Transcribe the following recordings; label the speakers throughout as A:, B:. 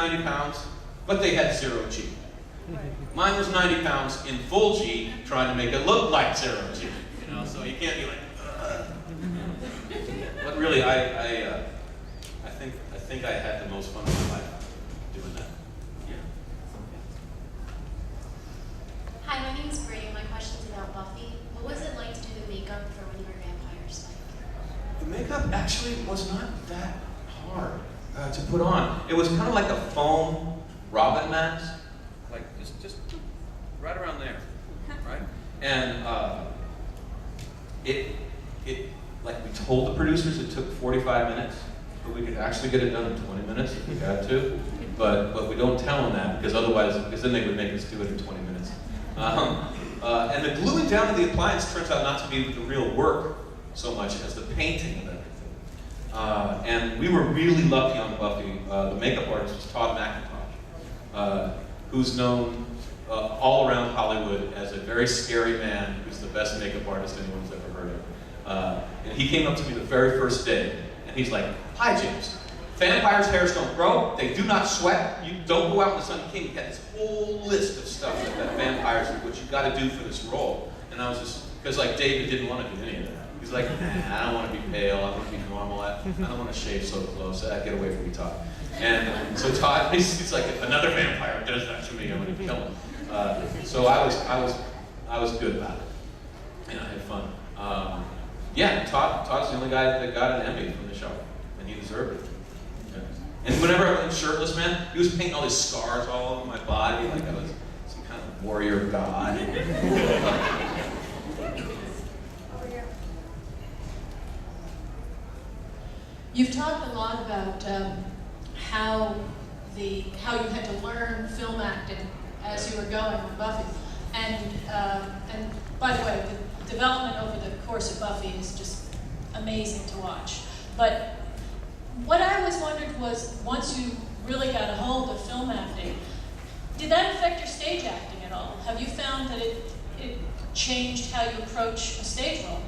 A: 190 pounds, but they had 0 G. Mine was 90 pounds in full G, trying to make it look like 0 G. You know, so you can't be like, ugh. But really, I think I had the most fun of my life doing that. Yeah.
B: Hi, my name is Bree. My question's about Buffy. What was it like to do the makeup for one of your vampires?
A: The makeup actually was not that hard to put on. It was kind of like a foam Robin mask, like just right around there, right? And it like we told the producers it took 45 minutes, but we could actually get it done in 20 minutes if we had to. But we don't tell them that because then they would make us do it in 20 minutes. And the gluing down of the appliance turns out not to be the real work so much as the painting of everything. And we were really lucky on Buffy. The makeup artist was Todd McIntosh, who's known all around Hollywood as a very scary man who's the best makeup artist anyone's ever heard of. And he came up to me the very first day, and he's like, "Hi, James. Vampires' hairs don't grow. They do not sweat. You don't go out in the sun." He had this whole list of stuff that vampires are, what you got to do for this role. And I was just, because like David didn't want to do any of that. He's like, "Nah, I don't want to be pale. I want to be normal. I don't want to shave so close. Get away from me, Todd." And so Todd, he's like, "If another vampire does that to me, I'm going to kill him." So I was good about it, and I had fun. Yeah, Todd's the only guy that got an Emmy from the show, and he deserved it. Yeah. And whenever I went shirtless, man, he was painting all these scars all over my body, like I was some kind of warrior god.
C: You've talked a lot about how you had to learn film acting as you were going with Buffy, and by the way, the development over the course of Buffy is just amazing to watch. But what I always wondered was, once you really got a hold of film acting, did that affect your stage acting at all? Have you found that it changed how you approach a stage role?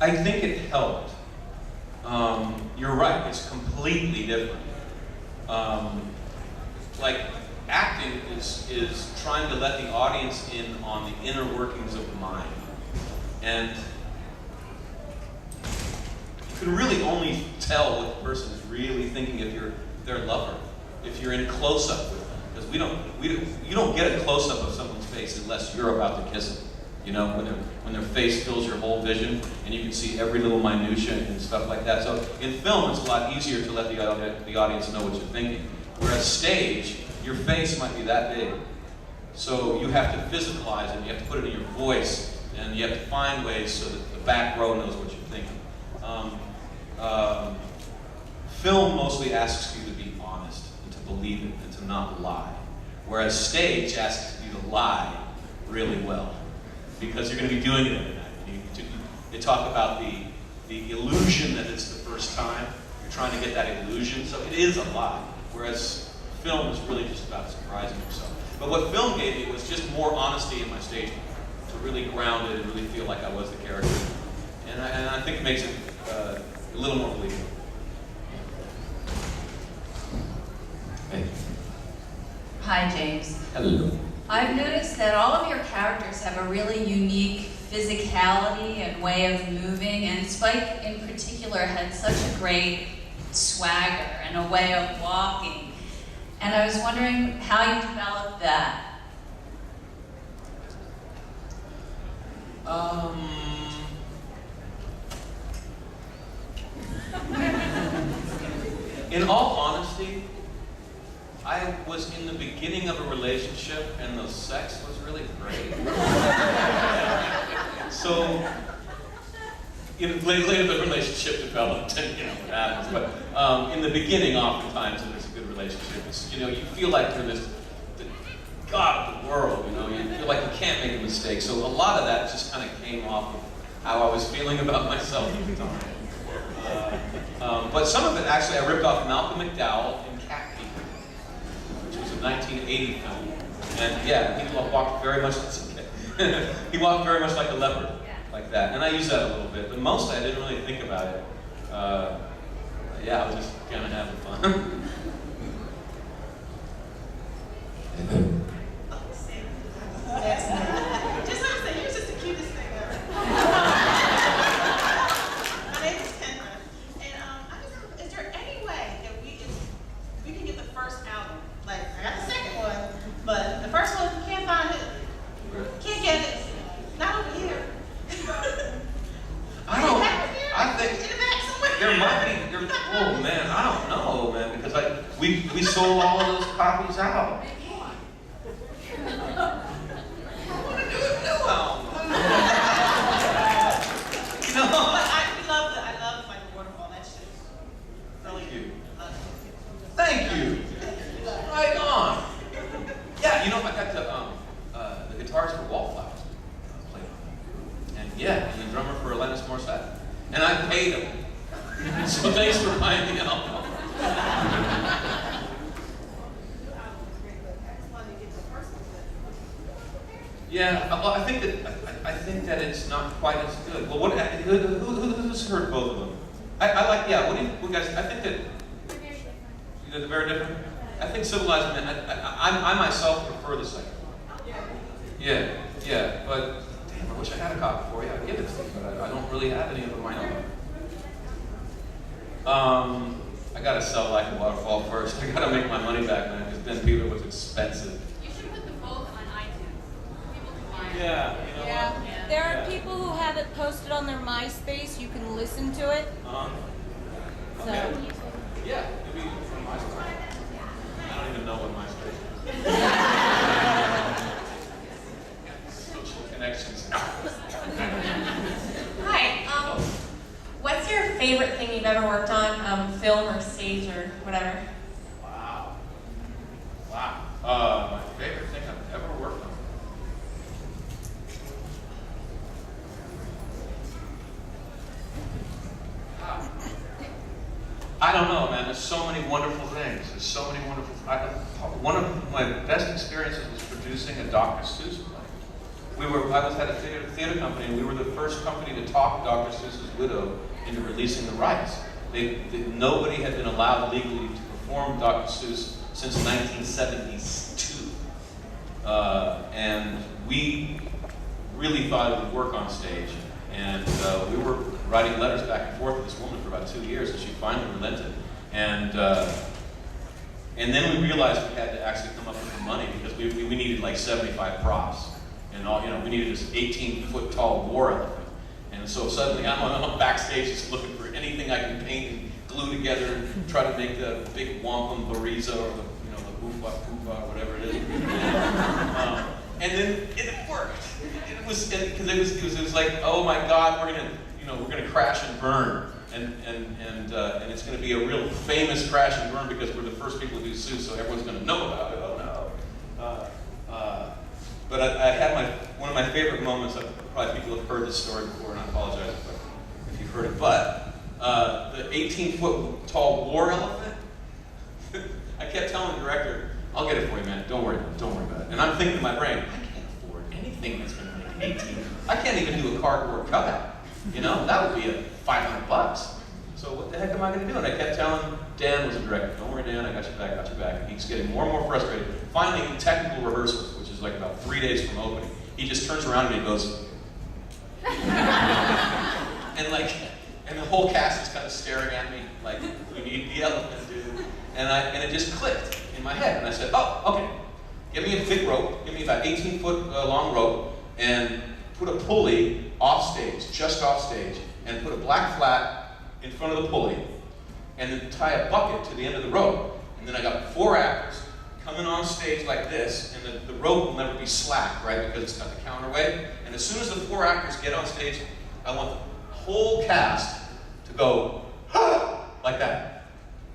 A: I think it helped. You're right, it's completely different. Like, acting is trying to let the audience in on the inner workings of the mind. And you can really only tell what the person is really thinking if you're their lover, if you're in close-up with them. Because you don't get a close-up of someone's face unless you're about to kiss them. You know, when their face fills your whole vision, and you can see every little minutia and stuff like that. So in film, it's a lot easier to let the audience know what you're thinking. Whereas stage, your face might be that big. So you have to physicalize it, you have to put it in your voice, and you have to find ways so that the back row knows what you're thinking. Film mostly asks you to be honest, and to believe it, and to not lie. Whereas stage asks you to lie really well, because you're going to be doing it every night. They talk about the illusion that it's the first time. You're trying to get that illusion, so it is a lie. Whereas film is really just about surprising yourself. But what film gave me was just more honesty in my staging, to really ground it and really feel like I was the character. And I think it makes it a little more believable. Hey.
D: Hi, James.
A: Hello.
D: I've noticed that all of your characters have a really unique physicality and way of moving, and Spike in particular had such a great swagger and a way of walking. And I was wondering how you developed that.
A: In all honesty, I was in the beginning of a relationship and the sex was really great. So, later the relationship developed and what happens. But in the beginning, oftentimes, when there's a good relationship, it's, you feel like you're the god of the world, you feel like you can't make a mistake. So a lot of that just kind of came off of how I was feeling about myself at the time. But some of it, actually, I ripped off Malcolm McDowell in Cat People, which was a 1980 film. And yeah, he walked very much he walked very much like a leopard, like that. And I use that a little bit, but mostly I didn't really think about it. Yeah, I was just kind of having fun. we sold all of those copies out.
E: I love my waterfall. That shit is
A: Thank
E: brilliant.
A: you. Thank you. Right on. Yeah, you know, I got the guitars for Wallflowers played on. And yeah, and the drummer for Alanis Morissette. And I paid him. So thanks for buying the album. Yeah, well, I think that it's not quite as good. Well, who's heard both of them? I like, yeah. What do you guys? I think that they're very different. I think Civilized Men. I myself prefer the second one. Yeah. But damn, I wish I had a copy for you. I'd give it to you, but I don't really have any of my own. I gotta sell Like a Waterfall first. I gotta make my money back, man, because then people, it was expensive.
F: You should put them both on iTunes. People can buy them.
A: Yeah, you know what?
F: Yeah. There are people who have it posted on their MySpace. You can listen to it.
A: Okay. Yeah, maybe from MySpace. I don't even know what MySpace is. Social connections.
G: Hi. What's your favorite thing you've ever worked on, film or stage or whatever?
A: Wow. My favorite thing I've ever worked on. Wow. I don't know, man. There's so many wonderful things. There's so many wonderful. One of my best experiences was producing a Dr. Seuss play. I was at a theater company, and we were the first company to talk Dr. Seuss's widow into releasing the rights. Nobody had been allowed legally to perform Dr. Seuss since 1972. And we really thought it would work on stage. And we were writing letters back and forth with this woman for about 2 years, and she finally relented. And then we realized we had to actually come up with the money, because we needed like 75 props. And all, we needed this 18-foot tall war elephant. And so suddenly I'm backstage just looking for anything I can paint and glue together and try to make the big wampum bariza or the boofa poofa, whatever it is. And then it worked. It was because it was like, oh my God, we're gonna crash and burn, and it's gonna be a real famous crash and burn because we're the first people to do Seuss, so everyone's gonna know about it. Oh no. But I had one of my favorite moments. Probably people have heard this story before, and I apologize if you've heard it. But the 18-foot tall war elephant. I kept telling the director, "I'll get it for you, man. Don't worry about it." And I'm thinking in my brain, I can't afford anything that's going to make 18. I can't even do a cardboard cutout. That would be $500. So what the heck am I going to do? And I kept telling Dan was the director, "Don't worry, Dan. I got your back. And he's getting more and more frustrated. Finally, in technical rehearsals, which is like about 3 days from opening, he just turns around and he goes, and the whole cast is kind of staring at me like, "We need the elephant, dude." And it just clicked in my head. And I said, "Oh, okay. Give me a big rope. Give me about 18-foot long rope, and put a pulley off stage, just off stage, and put a black flat in front of the pulley, and then tie a bucket to the end of the rope. And then I got 4 actors coming on stage like this, and the rope will never be slack, right? Because it's got the counterweight. And as soon as the 4 actors get on stage, I want the whole cast to go like that."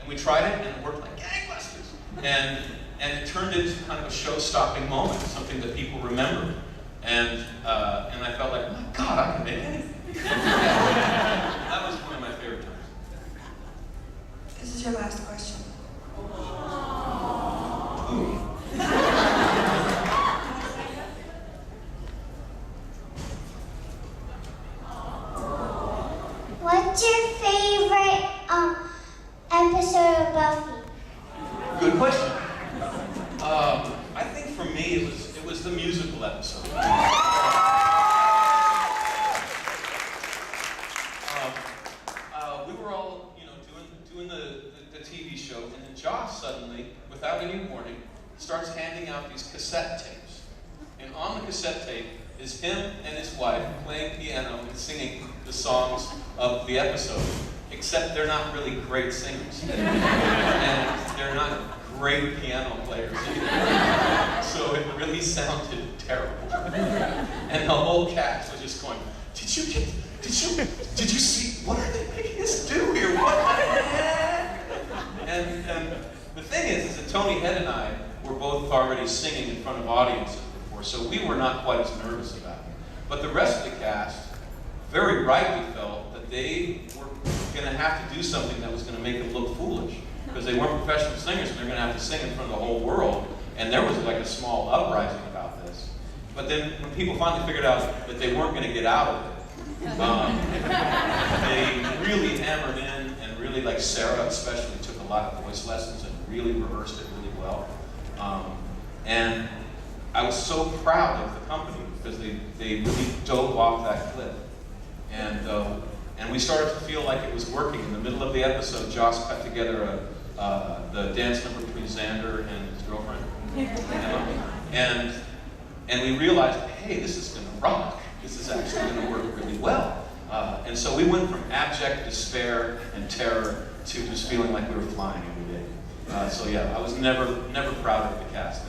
A: And we tried it, and it worked like gangbusters. And it turned into kind of a show-stopping moment, something that people remember. And I felt like, oh my God, I can make anything. That was one of my favorite times.
G: This is your last question.
H: What's your favorite episode of Buffy?
A: Good question. I think for me it was the musical episode. We were all doing the TV show, and then Josh suddenly, without any warning, starts handing out these cassette tapes. And on the cassette tape is him and his wife playing piano and singing the songs of the episode, except they're not really great singers. And they're not great piano players either. So it really sounded terrible. And the whole cast was just going, did you see, what are they making us do here? What the heck? And the thing is that Tony Head and I were both already singing in front of audiences before, so we were not quite as nervous about it. But the rest of the cast very rightly felt that they were going to have to do something that was going to make them look foolish, because they weren't professional singers and they're going to have to sing in front of the whole world. And there was like a small uprising about this. But then when people finally figured out that they weren't going to get out of it, they really hammered in, and really, like Sarah especially, took a lot of voice lessons and really rehearsed it really well. And I was so proud of the company because they really dove off that cliff. And we started to feel like it was working. In the middle of the episode, Joss cut together the dance number between Xander and his girlfriend, and we realized, hey, this is going to rock. This is actually going to work really well. And so we went from abject despair and terror to just feeling like we were flying every day. So yeah, I was never proud of the cast.